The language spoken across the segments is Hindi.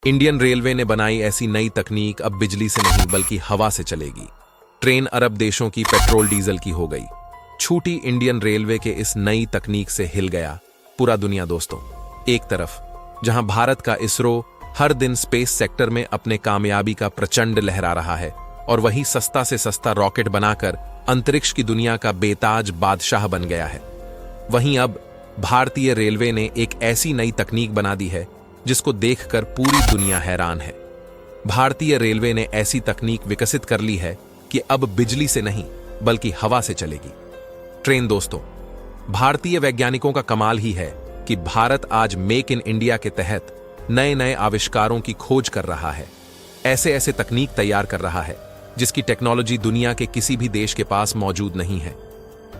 इंडियन रेलवे ने बनाई ऐसी नई तकनीक, अब बिजली से नहीं बल्कि हवा से चलेगी। ट्रेन अरब देशों की पेट्रोल डीजल की हो गई। छूटी इंडियन रेलवे के इस नई तकनीक से हिल गया पूरा दुनिया। दोस्तों, एक तरफ जहां भारत का इसरो हर दिन स्पेस सेक्टर में अपने कामयाबी का प्रचंड लहरा रहा है, और वही सस्ता से सस्ता रॉकेट बनाकर अंतरिक्ष की दुनिया का बेताज बादशाह बन गया है, वहीं अब भारतीय रेलवे ने एक ऐसी नई तकनीक बना दी है जिसको देखकर पूरी दुनिया हैरान है। भारतीय रेलवे ने ऐसी तकनीक विकसित कर ली है कि अब बिजली से नहीं बल्कि हवा से चलेगी ट्रेन। दोस्तों, भारतीय वैज्ञानिकों का कमाल ही है कि भारत आज मेक इन इंडिया के तहत नए नए आविष्कारों की खोज कर रहा है, ऐसे ऐसे तकनीक तैयार कर रहा है जिसकी टेक्नोलॉजी दुनिया के किसी भी देश के पास मौजूद नहीं है।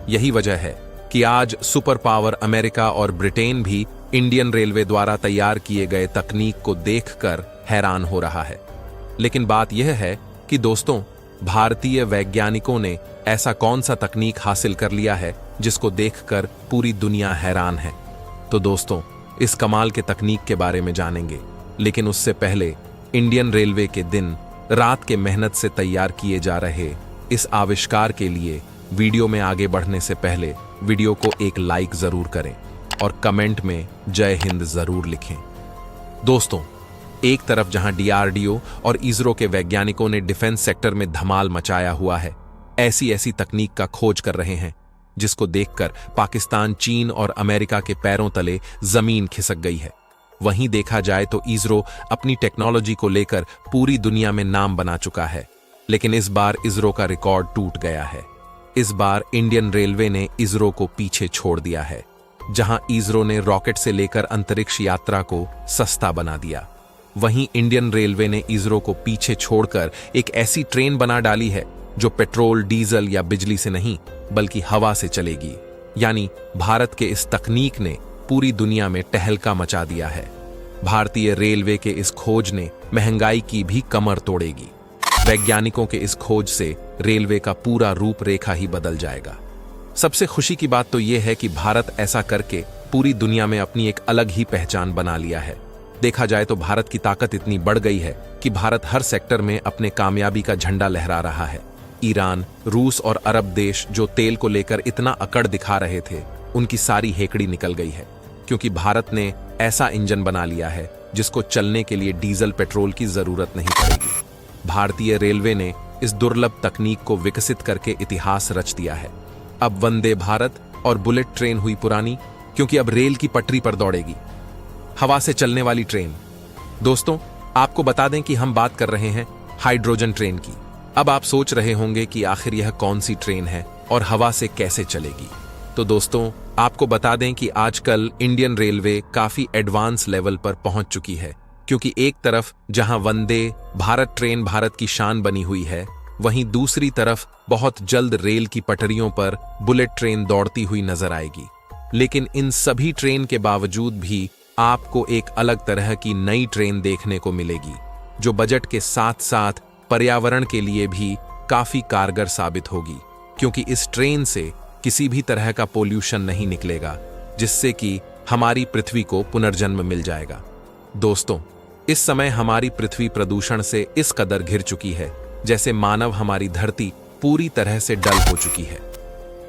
यही वजह है कि आज सुपर पावर अमेरिका और ब्रिटेन भी इंडियन रेलवे द्वारा तैयार किए गए तकनीक को देखकर हैरान हो रहा है। लेकिन बात यह है कि दोस्तों, भारतीय वैज्ञानिकों ने ऐसा कौन सा तकनीक हासिल कर लिया है जिसको देखकर पूरी दुनिया हैरान है। तो दोस्तों, इस कमाल के तकनीक के बारे में जानेंगे, लेकिन उससे पहले इंडियन रेलवे के दिन रात के मेहनत से तैयार किए जा रहे इस आविष्कार के लिए वीडियो में आगे बढ़ने से पहले वीडियो को एक लाइक जरूर करें और कमेंट में जय हिंद जरूर लिखें। दोस्तों, एक तरफ जहां डीआरडीओ और इसरो के वैज्ञानिकों ने डिफेंस सेक्टर में धमाल मचाया हुआ है, ऐसी ऐसी तकनीक का खोज कर रहे हैं जिसको देखकर पाकिस्तान, चीन और अमेरिका के पैरों तले जमीन खिसक गई है। वहीं देखा जाए तो इसरो अपनी टेक्नोलॉजी को लेकर पूरी दुनिया में नाम बना चुका है, लेकिन इस बार इसरो का रिकॉर्ड टूट गया है। इस बार इंडियन रेलवे ने इसरो को पीछे छोड़ दिया है। जहां इसरो ने रॉकेट से लेकर अंतरिक्ष यात्रा को सस्ता बना दिया, वहीं इंडियन रेलवे ने इसरो को पीछे छोड़कर एक ऐसी ट्रेन बना डाली है जो पेट्रोल, डीजल या बिजली से नहीं बल्कि हवा से चलेगी। यानी भारत के इस तकनीक ने पूरी दुनिया में टहलका मचा दिया है। भारतीय रेलवे के इस खोज ने महंगाई की भी कमर तोड़ेगी। वैज्ञानिकों के इस खोज से रेलवे का पूरा रूपरेखा ही बदल जाएगा। सबसे खुशी की बात तो यह है कि भारत ऐसा करके पूरी दुनिया में अपनी एक अलग ही पहचान बना लिया है। देखा जाए तो भारत की ताकत इतनी बढ़ गई है कि भारत हर सेक्टर में अपने कामयाबी का झंडा लहरा रहा है। ईरान, रूस और अरब देश जो तेल को लेकर इतना अकड़ दिखा रहे थे, उनकी सारी हेकड़ी निकल गई है, क्योंकि भारत ने ऐसा इंजन बना लिया है जिसको चलने के लिए डीजल, पेट्रोल की जरूरत नहीं पड़ेगी। भारतीय रेलवे ने इस दुर्लभ तकनीक को विकसित करके इतिहास रच दिया है। अब वंदे भारत और बुलेट ट्रेन हुई पुरानी, क्योंकि अब रेल की पटरी पर दौड़ेगी हवा से चलने वाली ट्रेन। दोस्तों, आपको बता दें कि हम बात कर रहे हैं हाइड्रोजन ट्रेन की। अब आप सोच रहे होंगे कि आखिर यह कौन सी ट्रेन है और हवा से कैसे चलेगी। तो दोस्तों, आपको बता दें कि आजकल इंडियन रेलवे काफी एडवांस लेवल पर पहुंच चुकी है, क्योंकि एक तरफ जहां वंदे भारत ट्रेन भारत की शान बनी हुई है, वहीं दूसरी तरफ बहुत जल्द रेल की पटरियों पर बुलेट ट्रेन दौड़ती हुई नजर आएगी। लेकिन इन सभी ट्रेन के बावजूद भी आपको एक अलग तरह की नई ट्रेन देखने को मिलेगी, जो बजट के साथ साथ पर्यावरण के लिए भी काफी कारगर साबित होगी, क्योंकि इस ट्रेन से किसी भी तरह का पोल्यूशन नहीं निकलेगा, जिससे कि हमारी पृथ्वी को पुनर्जन्म मिल जाएगा। दोस्तों, इस समय हमारी पृथ्वी प्रदूषण से इस कदर घिर चुकी है जैसे मानव हमारी धरती पूरी तरह से डल हो चुकी है।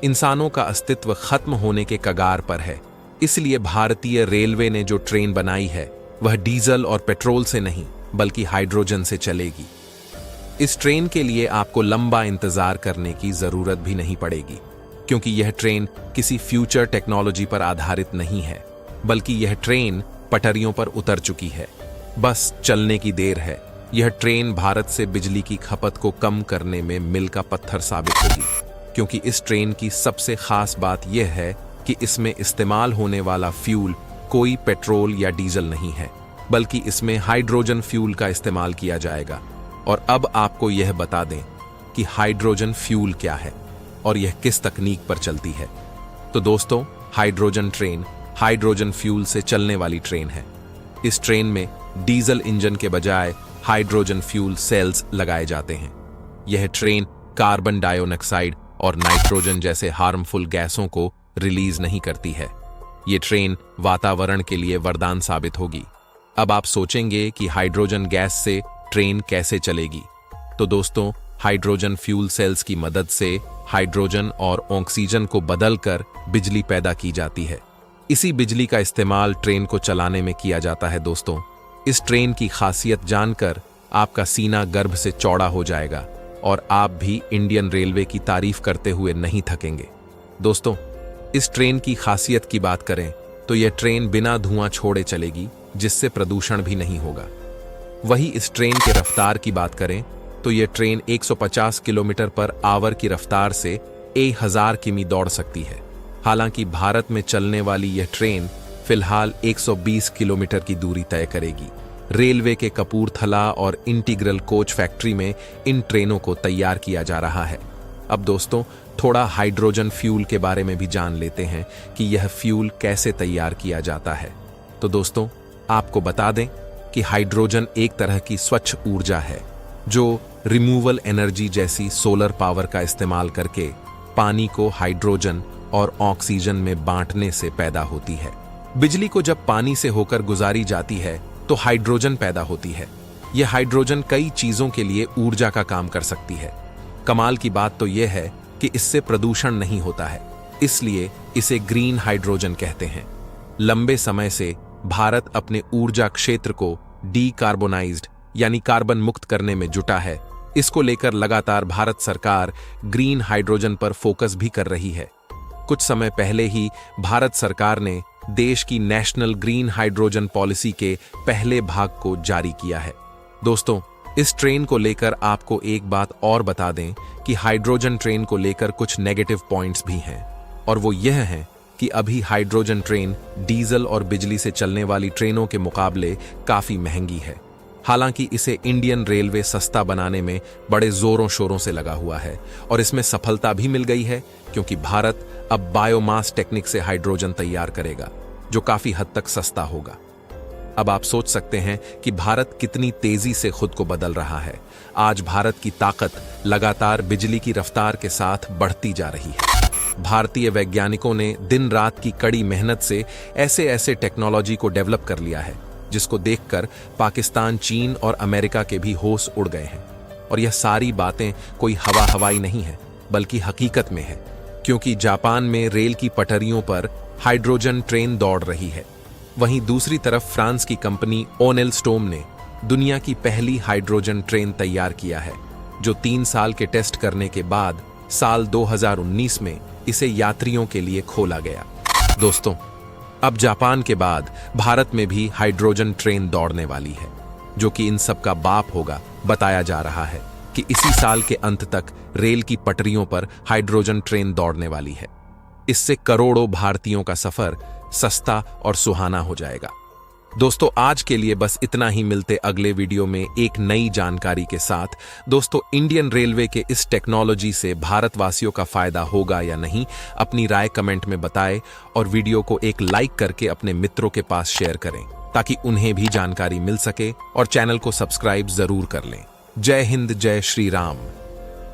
इंसानों का अस्तित्व खत्म होने के कगार पर है। इसलिए भारतीय रेलवे ने जो ट्रेन बनाई है वह डीजल और पेट्रोल से नहीं बल्कि हाइड्रोजन से चलेगी। इस ट्रेन के लिए आपको लंबा इंतजार करने की जरूरत भी नहीं पड़ेगी, क्योंकि यह ट्रेन किसी फ्यूचर टेक्नोलॉजी पर आधारित नहीं है, बल्कि यह ट्रेन पटरियों पर उतर चुकी है। बस चलने की देर है। यह ट्रेन भारत से बिजली की खपत को कम करने में मील का पत्थर साबित होगी, क्योंकि इस ट्रेन की सबसे खास बात यह है कि इसमें इस्तेमाल होने वाला फ्यूल कोई पेट्रोल या डीजल नहीं है, बल्कि इसमें हाइड्रोजन फ्यूल का इस्तेमाल किया जाएगा। और अब आपको यह बता दें कि हाइड्रोजन फ्यूल क्या है और यह किस तकनीक पर चलती है। तो दोस्तों, हाइड्रोजन ट्रेन हाइड्रोजन फ्यूल से चलने वाली ट्रेन है। इस ट्रेन में डीजल इंजन के बजाय हाइड्रोजन फ्यूल सेल्स लगाए जाते हैं। यह ट्रेन कार्बन डाइऑक्साइड और नाइट्रोजन जैसे हार्मफुल गैसों को रिलीज नहीं करती है। ये ट्रेन वातावरण के लिए वरदान साबित होगी। अब आप सोचेंगे कि हाइड्रोजन गैस से ट्रेन कैसे चलेगी। तो दोस्तों, हाइड्रोजन फ्यूल सेल्स की मदद से हाइड्रोजन और ऑक्सीजन को बदलकर बिजली पैदा की जाती है। इसी बिजली का इस्तेमाल ट्रेन को चलाने में किया जाता है। दोस्तों, इस ट्रेन की खासियत जानकर आपका सीना गर्व से चौड़ा हो जाएगा और आप भी इंडियन रेलवे की तारीफ करते हुए नहीं थकेंगे। दोस्तों, इस ट्रेन की खासियत की बात करें तो यह ट्रेन बिना धुआं छोड़े चलेगी, जिससे प्रदूषण भी नहीं होगा। वही इस ट्रेन के रफ्तार की बात करें तो यह ट्रेन 150 किलोमीटर पर आवर की रफ्तार से 1000 किमी दौड़ सकती है। हालांकि भारत में चलने वाली यह ट्रेन फिलहाल 120 किलोमीटर की दूरी तय करेगी। रेलवे के कपूरथला और इंटीग्रल कोच फैक्ट्री में इन ट्रेनों को तैयार किया जा रहा है। अब दोस्तों, थोड़ा हाइड्रोजन फ्यूल के बारे में भी जान लेते हैं कि यह फ्यूल कैसे तैयार किया जाता है। तो दोस्तों, आपको बता दें कि हाइड्रोजन एक तरह की स्वच्छ ऊर्जा है जो रिमूवल एनर्जी जैसी सोलर पावर का इस्तेमाल करके पानी को हाइड्रोजन और ऑक्सीजन में बांटने से पैदा होती है। बिजली को जब पानी से होकर गुजारी जाती है तो हाइड्रोजन पैदा होती है। यह हाइड्रोजन कई चीजों के लिए ऊर्जा का काम कर सकती है। कमाल की बात तो यह है कि इससे प्रदूषण नहीं होता है, इसलिए इसे ग्रीन हाइड्रोजन कहते हैं। लंबे समय से भारत अपने ऊर्जा क्षेत्र को डीकार्बोनाइज्ड यानी कार्बन मुक्त करने में जुटा है। इसको लेकर लगातार भारत सरकार ग्रीन हाइड्रोजन पर फोकस भी कर रही है। कुछ समय पहले ही भारत सरकार ने देश की नेशनल ग्रीन हाइड्रोजन पॉलिसी के पहले भाग को जारी किया है। दोस्तों, इस ट्रेन को लेकर आपको एक बात और बता दें कि हाइड्रोजन ट्रेन को लेकर कुछ नेगेटिव पॉइंट्स भी हैं, और वो यह है कि अभी हाइड्रोजन ट्रेन डीजल और बिजली से चलने वाली ट्रेनों के मुकाबले काफी महंगी है। हालांकि इसे इंडियन रेलवे सस्ता बनाने में बड़े जोरों शोरों से लगा हुआ है और इसमें सफलता भी मिल गई है, क्योंकि भारत अब बायोमास टेक्निक से हाइड्रोजन तैयार करेगा जो काफी हद तक सस्ता होगा। अब आप सोच सकते हैं कि भारत कितनी तेजी से खुद को बदल रहा है। आज भारत की ताकत लगातार बिजली की रफ्तार के साथ बढ़ती जा रही है। भारतीय वैज्ञानिकों ने दिन रात की कड़ी मेहनत से ऐसे ऐसे टेक्नोलॉजी को डेवलप कर लिया है जिसको देखकर पाकिस्तान, चीन और अमेरिका के भी होश उड़ गए हैं। और यह सारी बातें कोई हवाई नहीं है, बल्कि हकीकत में है, क्योंकि जापान में रेल की पटरियों पर हाइड्रोजन ट्रेन दौड़ रही है। वहीं दूसरी तरफ फ्रांस की कंपनी ओनेलस्टोम ने दुनिया की पहली हाइड्रोजन ट्रेन तैयार किया है, जो 3 साल के टेस्ट करने के बाद साल 2019 में इसे यात्रियों के लिए खोला गया। दोस्तों, अब जापान के बाद भारत में भी हाइड्रोजन ट्रेन दौड़ने वाली है, जो कि इन सब का बाप होगा। बताया जा रहा है कि इसी साल के अंत तक रेल की पटरियों पर हाइड्रोजन ट्रेन दौड़ने वाली है। इससे करोड़ों भारतीयों का सफर सस्ता और सुहाना हो जाएगा। दोस्तों, आज के लिए बस इतना ही। मिलते अगले वीडियो में एक नई जानकारी के साथ। दोस्तों, इंडियन रेलवे के इस टेक्नोलॉजी से भारतवासियों का फायदा होगा या नहीं, अपनी राय कमेंट में बताएं और वीडियो को एक लाइक करके अपने मित्रों के पास शेयर करें ताकि उन्हें भी जानकारी मिल सके, और चैनल को सब्सक्राइब जरूर कर लें। जय हिंद, जय श्री राम।